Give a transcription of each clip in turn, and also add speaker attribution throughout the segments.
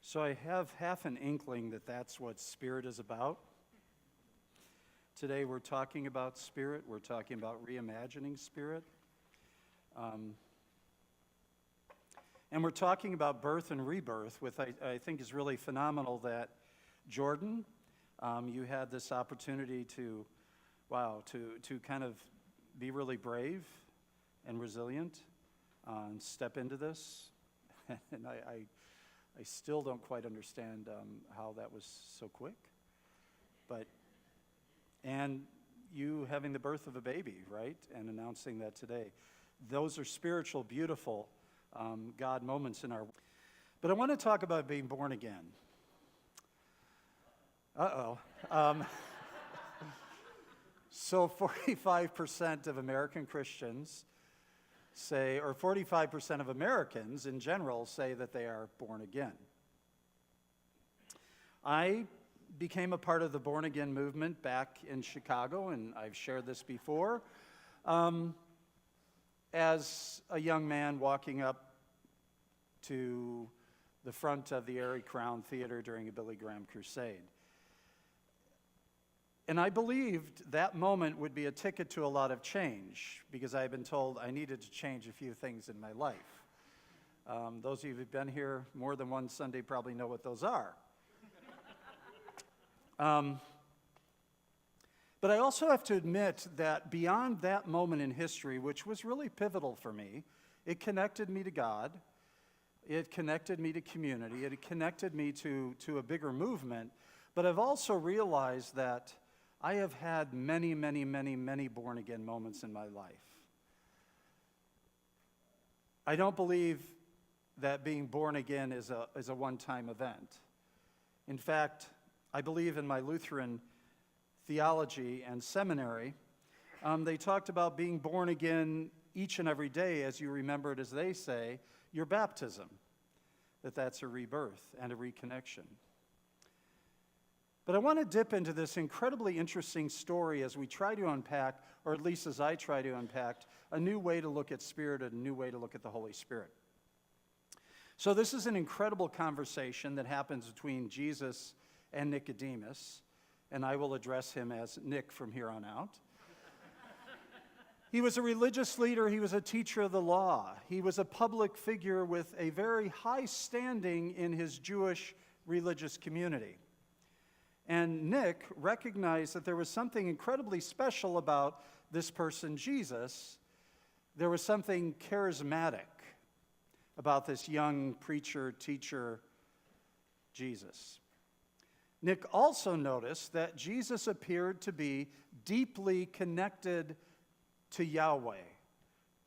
Speaker 1: So I have half an inkling that that's what Spirit is about. Today we're talking about Spirit. We're talking about reimagining Spirit. And we're talking about birth and rebirth, which I think is really phenomenal that Jordan, you had this opportunity to kind of be really brave and resilient and step into this. And I still don't quite understand how that was so quick. And you having the birth of a baby, right? And announcing that today. Those are spiritual, beautiful God moments in our... But I want to talk about being born again. So 45% of American Christians say, or 45% of Americans in general say that they are born again. I became a part of the born again movement back in Chicago, and I've shared this before, as a young man walking up to the front of the Erie Crown Theater during a Billy Graham crusade. And I believed that moment would be a ticket to a lot of change, because I had been told I needed to change a few things in my life. Those of you who've been here more than one Sunday probably know what those are. But I also have to admit that beyond that moment in history, which was really pivotal for me, it connected me to God, it connected me to community, it connected me to a bigger movement, but I've also realized that I have had many, many, many, many born-again moments in my life. I don't believe that being born again is a one-time event. In fact, I believe in my Lutheran theology and seminary, they talked about being born again each and every day, as you remember it, as they say, your baptism, that's a rebirth and a reconnection. But I want to dip into this incredibly interesting story as we try to unpack, or at least as I try to unpack, a new way to look at Spirit, a new way to look at the Holy Spirit. So this is an incredible conversation that happens between Jesus and Nicodemus, and I will address him as Nick from here on out. He was a religious leader. He was a teacher of the law. He was a public figure with a very high standing in his Jewish religious community. And Nick recognized that there was something incredibly special about this person, Jesus. There was something charismatic about this young preacher, teacher, Jesus. Nick also noticed that Jesus appeared to be deeply connected to Yahweh,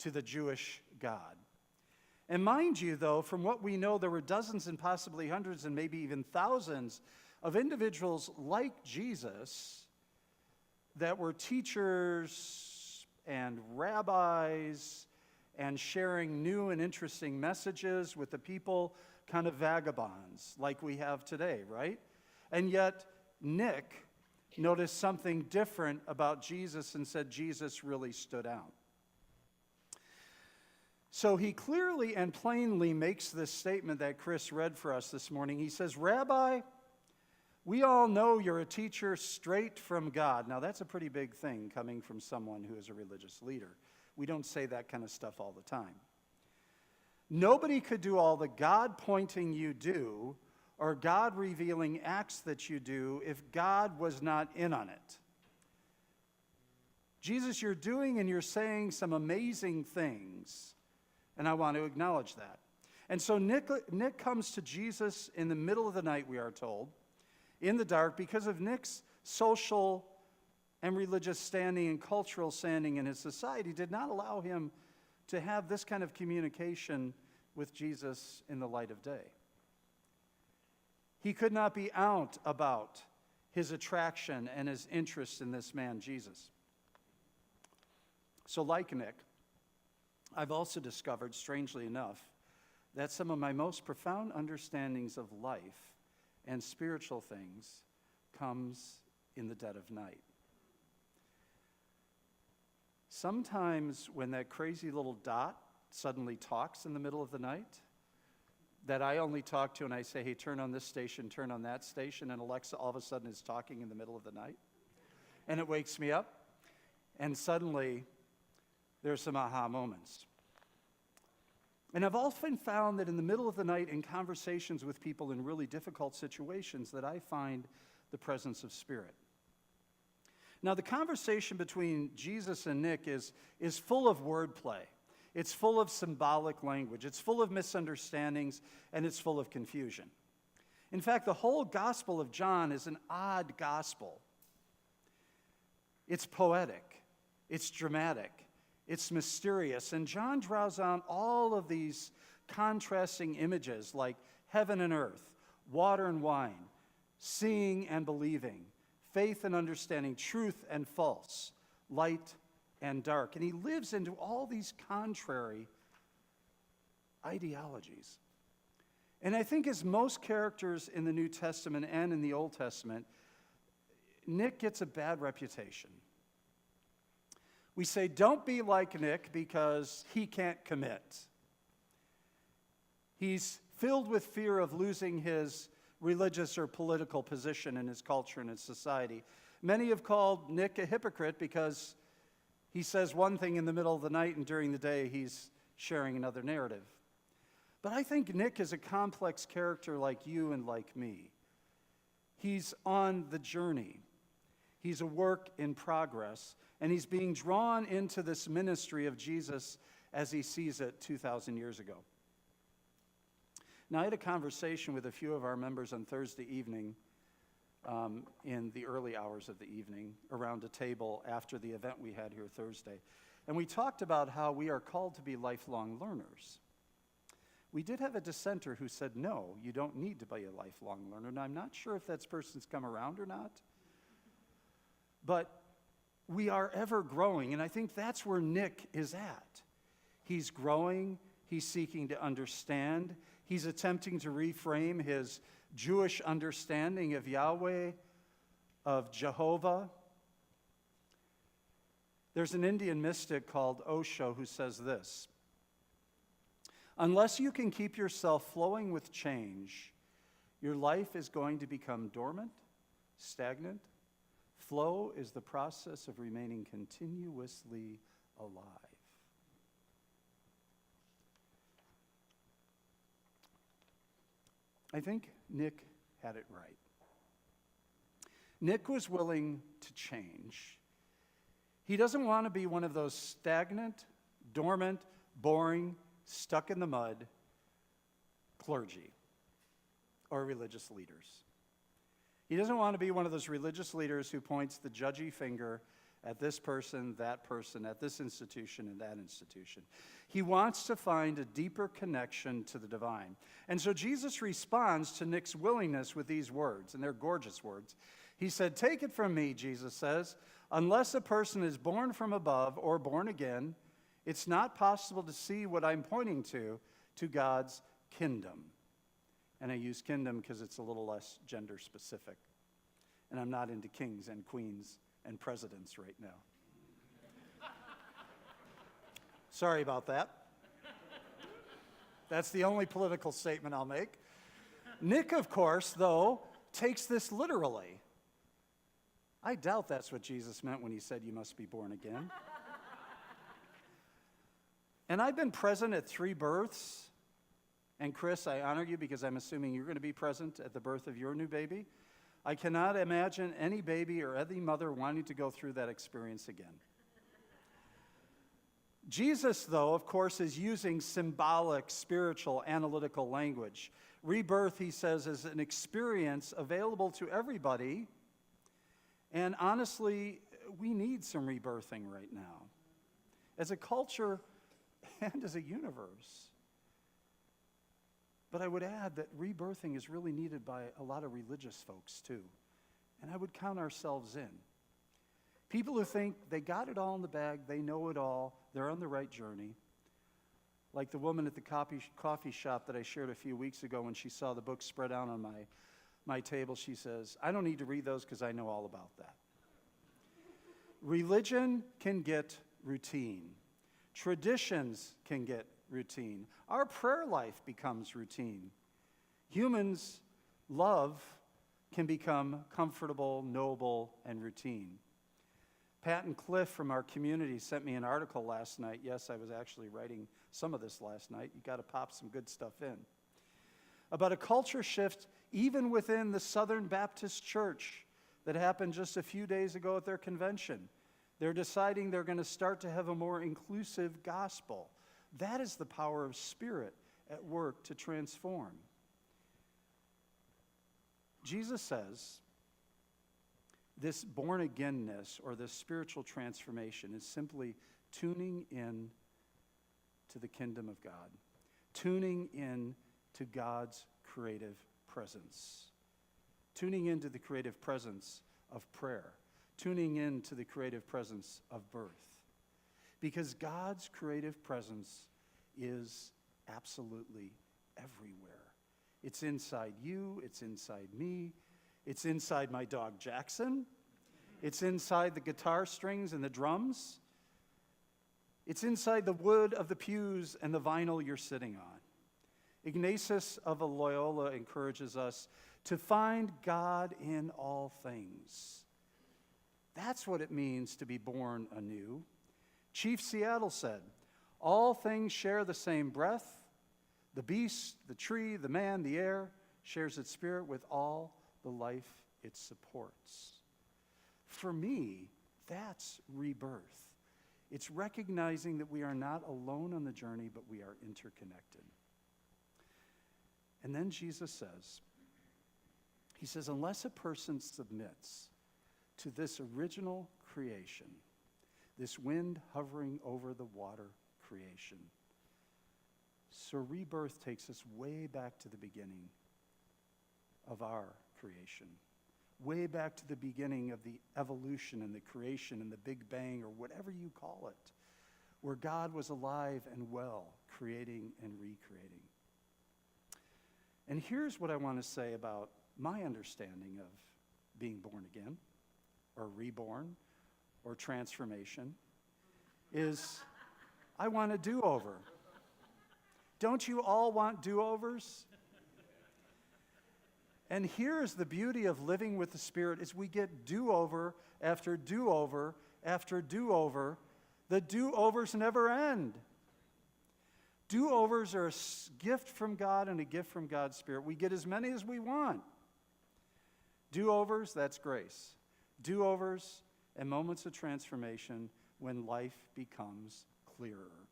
Speaker 1: to the Jewish God. And mind you, though, from what we know, there were dozens and possibly hundreds and maybe even thousands of individuals like Jesus that were teachers and rabbis and sharing new and interesting messages with the people, kind of vagabonds like we have today, right? And yet, Nick noticed something different about Jesus and said Jesus really stood out. So he clearly and plainly makes this statement that Chris read for us this morning. He says, "Rabbi, we all know you're a teacher straight from God." Now, that's a pretty big thing coming from someone who is a religious leader. We don't say that kind of stuff all the time. "Nobody could do all the God-pointing you do or God-revealing acts that you do if God was not in on it. Jesus, you're doing and you're saying some amazing things, and I want to acknowledge that." And so Nick comes to Jesus in the middle of the night, we are told, in the dark, because of Nick's social and religious standing and cultural standing in his society did not allow him to have this kind of communication with Jesus in the light of day. He could not be out about his attraction and his interest in this man, Jesus. So like Nick, I've also discovered, strangely enough, that some of my most profound understandings of life and spiritual things comes in the dead of night. Sometimes when that crazy little dot suddenly talks in the middle of the night, that I only talk to, and I say, hey, turn on this station, turn on that station, and Alexa all of a sudden is talking in the middle of the night. And it wakes me up, and suddenly there's some aha moments. And I've often found that in the middle of the night, in conversations with people in really difficult situations, that I find the presence of Spirit. Now, the conversation between Jesus and Nick is full of wordplay. It's full of symbolic language. It's full of misunderstandings, and it's full of confusion. In fact, the whole Gospel of John is an odd gospel. It's poetic. It's dramatic. It's mysterious. And John draws on all of these contrasting images like heaven and earth, water and wine, seeing and believing, faith and understanding, truth and false, light and dark. And he lives into all these contrary ideologies. And I think as most characters in the New Testament and in the Old Testament, Nick gets a bad reputation. We say, don't be like Nick because he can't commit. He's filled with fear of losing his religious or political position in his culture and his society. Many have called Nick a hypocrite because he says one thing in the middle of the night and during the day he's sharing another narrative. But I think Nick is a complex character like you and like me. He's on the journey. He's a work in progress, and he's being drawn into this ministry of Jesus as he sees it 2,000 years ago. Now, I had a conversation with a few of our members on Thursday evening, in the early hours of the evening, around a table after the event we had here Thursday. And we talked about how we are called to be lifelong learners. We did have a dissenter who said, no, you don't need to be a lifelong learner. And I'm not sure if that person's come around or not. But we are ever growing, and I think that's where Nick is at. He's growing, he's seeking to understand, he's attempting to reframe his Jewish understanding of Yahweh, of Jehovah. There's an Indian mystic called Osho who says this: unless you can keep yourself flowing with change, your life is going to become dormant, stagnant. Flow is the process of remaining continuously alive. I think Nick had it right. Nick was willing to change. He doesn't want to be one of those stagnant, dormant, boring, stuck in the mud clergy or religious leaders. He doesn't want to be one of those religious leaders who points the judgy finger at this person, at this institution, and that institution. He wants to find a deeper connection to the divine. And so Jesus responds to Nick's willingness with these words, and they're gorgeous words. He said, take it from me, Jesus says, unless a person is born from above or born again, it's not possible to see what I'm pointing to God's kingdom. And I use kingdom because it's a little less gender specific. And I'm not into kings and queens and presidents right now. Sorry about that. That's the only political statement I'll make. Nick, of course, though, takes this literally. I doubt that's what Jesus meant when he said you must be born again. And I've been present at 3 births. And Chris, I honor you because I'm assuming you're going to be present at the birth of your new baby. I cannot imagine any baby or any mother wanting to go through that experience again. Jesus, though, of course, is using symbolic, spiritual, analytical language. Rebirth, he says, is an experience available to everybody. And honestly, we need some rebirthing right now, as a culture and as a universe. But I would add that rebirthing is really needed by a lot of religious folks too. And I would count ourselves in. People who think they got it all in the bag, they know it all, they're on the right journey. Like the woman at the coffee shop that I shared a few weeks ago, when she saw the book spread out on my table, she says, I don't need to read those because I know all about that. Religion can get routine. Traditions can get routine. Our prayer life becomes routine. Humans' love can become comfortable, noble, and routine. Pat and Cliff from our community sent me an article last night. Yes, I was actually writing some of this last night. You got to pop some good stuff in. About a culture shift even within the Southern Baptist Church that happened just a few days ago at their convention. They're deciding they're going to start to have a more inclusive gospel. That is the power of Spirit at work to transform. Jesus says this born-againness or this spiritual transformation is simply tuning in to the kingdom of God, tuning in to God's creative presence, tuning into the creative presence of prayer, tuning into the creative presence of birth. Because God's creative presence is absolutely everywhere. It's inside you, it's inside me, it's inside my dog Jackson, it's inside the guitar strings and the drums, it's inside the wood of the pews and the vinyl you're sitting on. Ignatius of Loyola encourages us to find God in all things. That's what it means to be born anew. Chief Seattle said, "All things share the same breath. The beast, the tree, the man, the air shares its spirit with all the life it supports." For me, that's rebirth. It's recognizing that we are not alone on the journey, but we are interconnected. And then Jesus says, he says, unless a person submits to this original creation, this wind hovering over the water creation. So rebirth takes us way back to the beginning of our creation, way back to the beginning of the evolution and the creation and the Big Bang or whatever you call it, where God was alive and well, creating and recreating. And here's what I want to say about my understanding of being born again, or reborn, or transformation, is I want a do-over. Don't you all want do-overs? And here's the beauty of living with the Spirit is we get do-over after do-over after do-over. The do-overs never end. Do-overs are a gift from God and a gift from God's Spirit. We get as many as we want. Do-overs, that's grace. Do-overs and moments of transformation when life becomes clearer.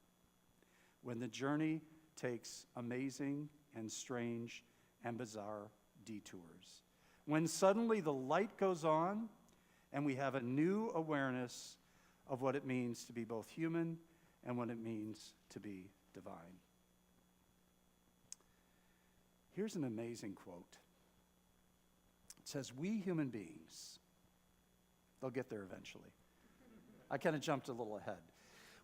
Speaker 1: When the journey takes amazing and strange and bizarre detours. When suddenly the light goes on and we have a new awareness of what it means to be both human and what it means to be divine. Here's an amazing quote. It says, "We human beings," they'll get there eventually. I kind of jumped a little ahead.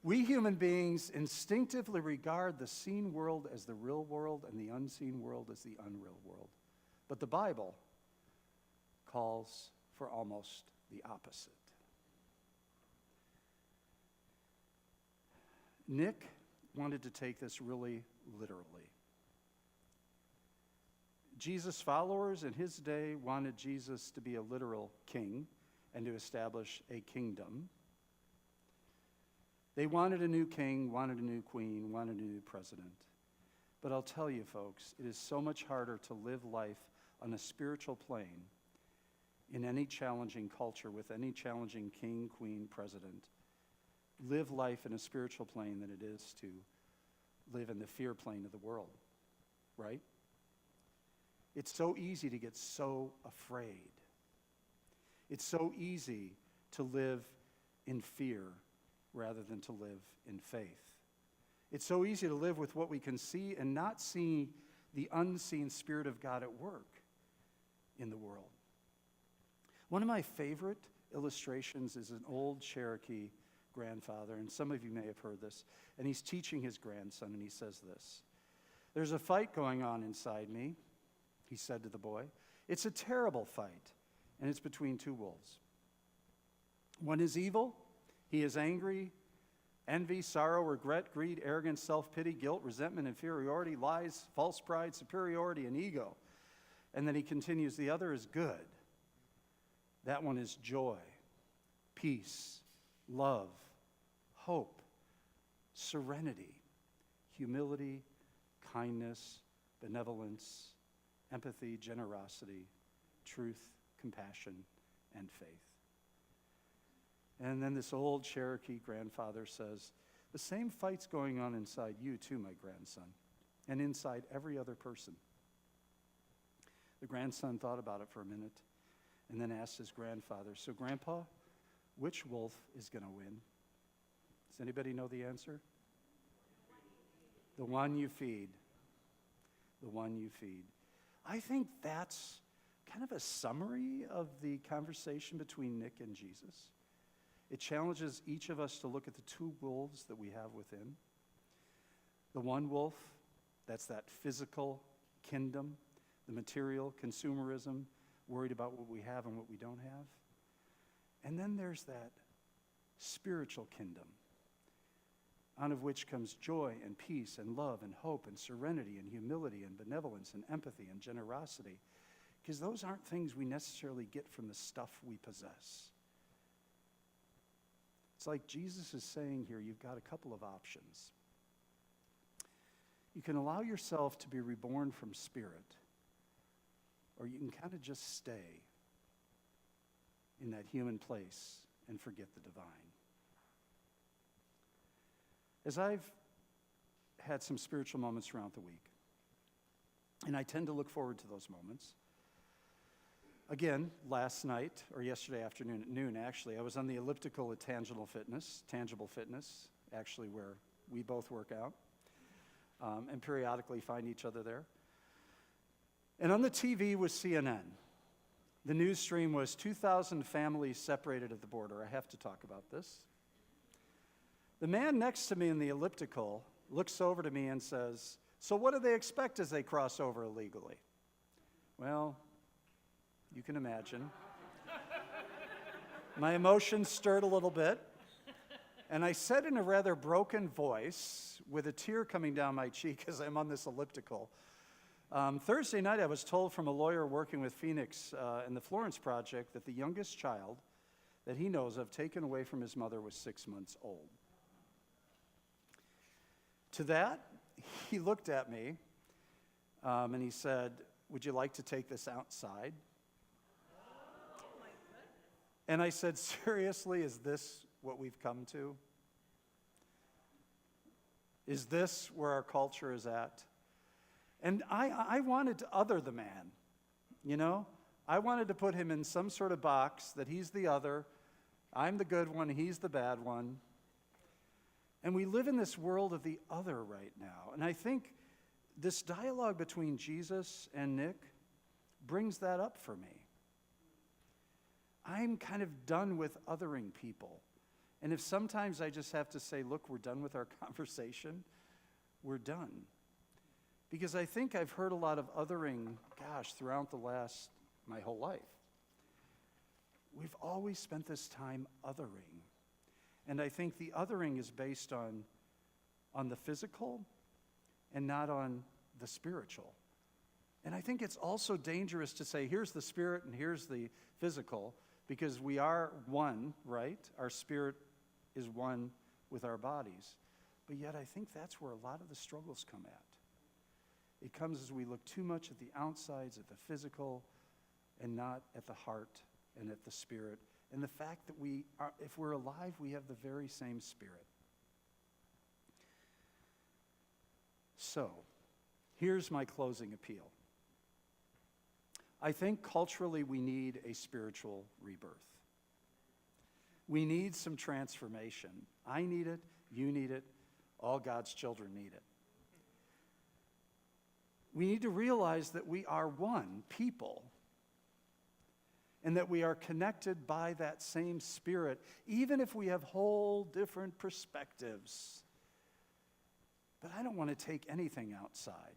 Speaker 1: "We human beings instinctively regard the seen world as the real world and the unseen world as the unreal world. But the Bible calls for almost the opposite." Nick wanted to take this really literally. Jesus' followers in his day wanted Jesus to be a literal king and to establish a kingdom. They wanted a new king, wanted a new queen, wanted a new president. But I'll tell you, folks, it is so much harder to live life on a spiritual plane in any challenging culture with any challenging king, queen, president. Live life in a spiritual plane than it is to live in the fear plane of the world, right? It's so easy to get so afraid. It's so easy to live in fear rather than to live in faith. It's so easy to live with what we can see and not see the unseen Spirit of God at work in the world. One of my favorite illustrations is an old Cherokee grandfather, and some of you may have heard this, and he's teaching his grandson, and he says this: "There's a fight going on inside me," he said to the boy. "It's a terrible fight, and it's between two wolves. One is evil, he is angry envy, sorrow, regret, greed, arrogance, self-pity, guilt, resentment, inferiority, lies, false pride, superiority, and ego. And then he continues, the other is good. That one is joy, peace, love, hope, serenity, humility, kindness, benevolence, empathy, generosity, truth, compassion, and faith. And then this old Cherokee grandfather says, the same fight's going on inside you too, my grandson, and inside every other person. The grandson thought about it for a minute and then asked his grandfather, so Grandpa, which wolf is going to win? Does anybody know the answer? The one you feed. The one you feed. I think that's kind of a summary of the conversation between Nick and Jesus. It challenges each of us to look at the two wolves that we have within. The one wolf, that's that physical kingdom, the material, consumerism, worried about what we have and what we don't have. And then there's that spiritual kingdom, out of which comes joy and peace and love and hope and serenity and humility and benevolence and empathy and generosity, because those aren't things we necessarily get from the stuff we possess. It's like Jesus is saying here, you've got a couple of options. You can allow yourself to be reborn from spirit, or you can kind of just stay in that human place and forget the divine. As I've had some spiritual moments throughout the week, and I tend to look forward to those moments. Again, last night, or yesterday afternoon at noon, actually, I was on the elliptical at Tangible Fitness, actually where we both work out, and periodically find each other there. And on the TV was CNN. The news stream was 2,000 families separated at the border. I have to talk about this. The man next to me in the elliptical looks over to me and says, so what do they expect as they cross over illegally? Well, you can imagine. My emotions stirred a little bit, and I said in a rather broken voice, with a tear coming down my cheek as I'm on this elliptical, Thursday night I was told from a lawyer working with Phoenix in the Florence Project that the youngest child that he knows of taken away from his mother was 6 months old. To that, he looked at me and he said, would you like to take this outside? And I said, seriously, is this what we've come to? Is this where our culture is at? And I wanted to other the man, you know? I wanted to put him in some sort of box that he's the other, I'm the good one, he's the bad one. And we live in this world of the other right now. And I think this dialogue between Jesus and Nick brings that up for me. I'm kind of done with othering people. And if sometimes I just have to say, look, we're done with our conversation, we're done. Because I think I've heard a lot of othering, throughout my whole life. We've always spent this time othering. And I think the othering is based on the physical and not on the spiritual. And I think it's also dangerous to say, here's the spirit and here's the physical, because we are one, right? Our spirit is one with our bodies. But yet I think that's where a lot of the struggles come at. It comes as we look too much at the outsides, at the physical, and not at the heart and at the spirit. And the fact that if we're alive, we have the very same spirit. So, here's my closing appeal. I think culturally we need a spiritual rebirth. We need some transformation. I need it, you need it, all God's children need it. We need to realize that we are one people, and that we are connected by that same spirit, even if we have whole different perspectives. But I don't want to take anything outside.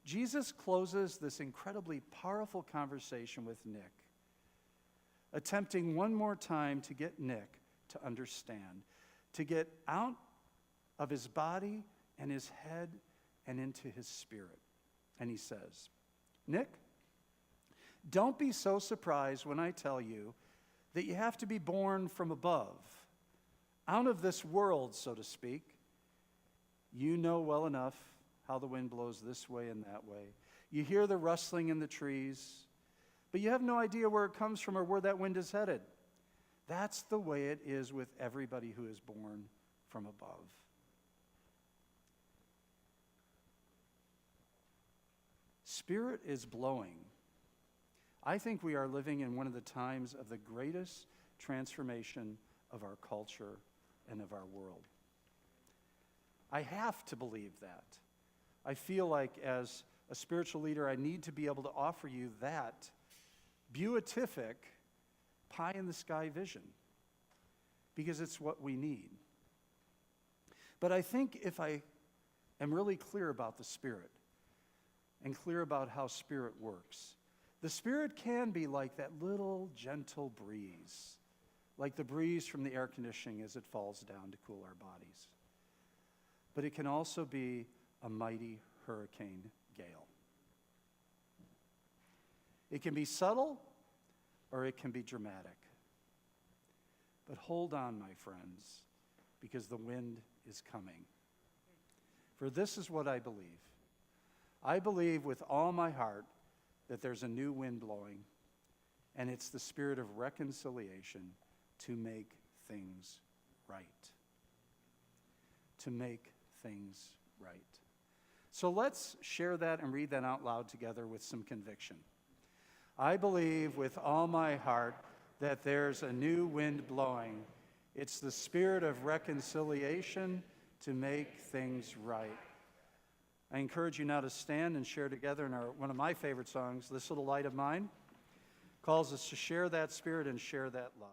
Speaker 1: Jesus closes this incredibly powerful conversation with Nick, attempting one more time to get Nick to understand to get out of his body and his head and into his spirit. And he says, Nick, don't be so surprised when I tell you that you have to be born from above, out of this world, so to speak. You know well enough how the wind blows this way and that way. You hear the rustling in the trees, but you have no idea where it comes from or where that wind is headed. That's the way it is with everybody who is born from above. Spirit is blowing. I think we are living in one of the times of the greatest transformation of our culture and of our world. I have to believe that. I feel like as a spiritual leader, I need to be able to offer you that beatific, pie-in-the-sky vision, because it's what we need. But I think if I am really clear about the Spirit and clear about how Spirit works, the Spirit can be like that little gentle breeze, like the breeze from the air conditioning as it falls down to cool our bodies. But it can also be a mighty hurricane gale. It can be subtle or it can be dramatic. But hold on, my friends, because the wind is coming. For this is what I believe. I believe with all my heart that there's a new wind blowing, and it's the spirit of reconciliation to make things right. To make things right. So let's share that and read that out loud together with some conviction. I believe with all my heart that there's a new wind blowing. It's the spirit of reconciliation to make things right. I encourage you now to stand and share together in one of my favorite songs, This Little Light of Mine, calls us to share that spirit and share that love.